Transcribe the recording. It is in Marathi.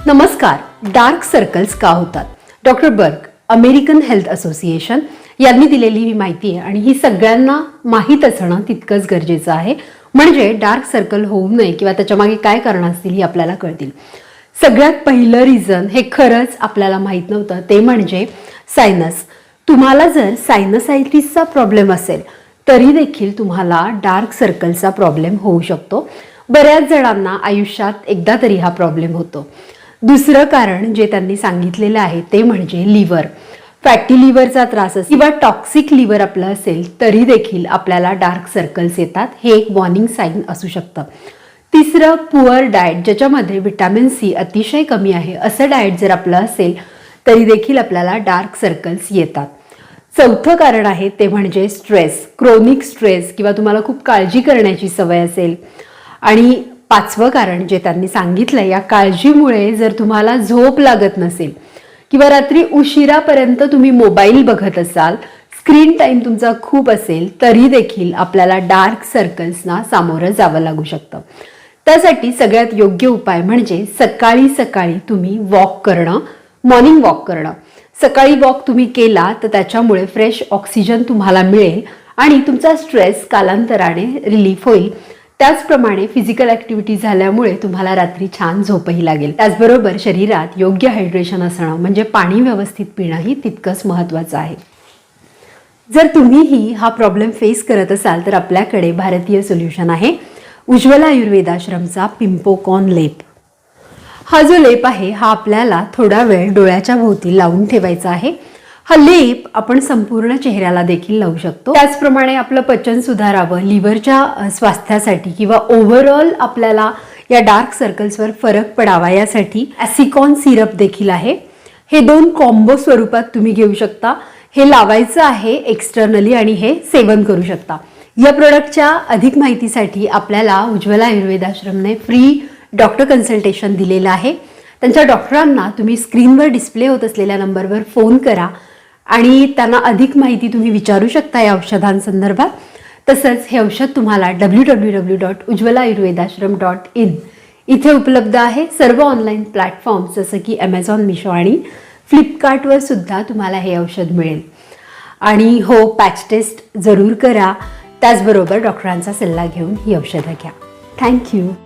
नमस्कार. डार्क सर्कल्स का होतात? डॉक्टर बर्ग, अमेरिकन हेल्थ असोसिएशन यांनी दिलेली ही माहिती आहे आणि ही सगळ्यांना माहीत असणं तितकंच गरजेचं आहे. म्हणजे डार्क सर्कल होऊ नये किंवा त्याच्यामागे काय कारणं असतील ही आपल्याला कळतील. सगळ्यात पहिलं रिझन हे खरंच आपल्याला माहीत नव्हतं, ते म्हणजे सायनस. तुम्हाला जर सायनसायटिसचा प्रॉब्लेम असेल तरी देखील तुम्हाला डार्क सर्कलचा प्रॉब्लेम होऊ शकतो. बऱ्याच जणांना आयुष्यात एकदा तरी हा प्रॉब्लेम होतो. दुसरं कारण जे त्यांनी सांगितलेलं आहे ते म्हणजे लिव्हर. फॅटी लिव्हरचा त्रास असेल किंवा टॉक्सिक लिव्हर आपलं असेल तरी देखील आपल्याला डार्क सर्कल्स येतात. हे एक वॉर्निंग साईन असू शकतं. तिसरं, पुअर डाएट, ज्याच्यामध्ये विटॅमिन सी अतिशय कमी आहे असं डाएट जर आपलं असेल तरी देखील आपल्याला डार्क सर्कल्स येतात. चौथं कारण आहे ते म्हणजे स्ट्रेस, क्रोनिक स्ट्रेस किंवा तुम्हाला खूप काळजी करण्याची सवय असेल. आणि पाचवं कारण जे त्यांनी सांगितलं, या काळजीमुळे जर तुम्हाला झोप लागत नसेल किंवा रात्री उशिरापर्यंत तुम्ही मोबाईल बघत असाल, स्क्रीन टाईम तुमचा खूप असेल तरी देखील आपल्याला डार्क सर्कल्सना सामोरं जावं लागू शकतं. त्यासाठी सगळ्यात योग्य उपाय म्हणजे सकाळी सकाळी तुम्ही वॉक करणं, मॉर्निंग वॉक करणं. सकाळी वॉक तुम्ही केला तर त्याच्यामुळे फ्रेश ऑक्सिजन तुम्हाला मिळेल आणि तुमचा स्ट्रेस कालांतराने रिलीफ होईल. त्याचप्रमाणे फिजिकल ॲक्टिव्हिटी झाल्यामुळे तुम्हाला रात्री छान झोपही लागेल. त्याचबरोबर शरीरात योग्य हायड्रेशन असणं म्हणजे पाणी व्यवस्थित पिणंही तितकंच महत्त्वाचं आहे. जर तुम्हीही हा प्रॉब्लेम फेस करत असाल तर आपल्याकडे भारतीय सोल्युशन आहे. उज्ज्वला आयुर्वेदाश्रमचा पिंपोकॉन लेप. हा जो लेप आहे हा आपल्याला थोडा वेळ डोळ्याच्या भोवती लावून ठेवायचा आहे. हा लेप आपण संपूर्ण चेहऱ्याला देखील लावू शकतो. त्याचप्रमाणे आपलं पचन सुधारावं, लिव्हरच्या स्वास्थ्यासाठी किंवा ओव्हरऑल आपल्याला या डार्क सर्कल्सवर फरक पडावा यासाठी ॲसिकॉन सिरप देखील आहे. हे 2 कॉम्बो स्वरूपात तुम्ही घेऊ शकता. हे लावायचं आहे एक्सटर्नली आणि हे सेवन करू शकता. या प्रोडक्टच्या अधिक माहितीसाठी आपल्याला उज्ज्वला आयुर्वेदाश्रमने फ्री डॉक्टर कन्सल्टेशन दिलेलं आहे. त्यांच्या डॉक्टरांना तुम्ही स्क्रीनवर डिस्प्ले होत असलेल्या नंबरवर फोन करा आणि त्यांना अधिक माहिती तुम्ही विचारू शकता या औषधांसंदर्भात. तसंच हे औषध तुम्हाला www.ujjwalaayurvedashram.in इथे उपलब्ध आहे. सर्व ऑनलाईन प्लॅटफॉर्म्स जसं की ॲमेझॉन, मिशो आणि फ्लिपकार्टवर सुद्धा तुम्हाला हे औषध मिळेल. आणि हो, पॅच टेस्ट जरूर करा. त्याचबरोबर डॉक्टरांचा सल्ला घेऊन ही औषधं घ्या. थँक्यू.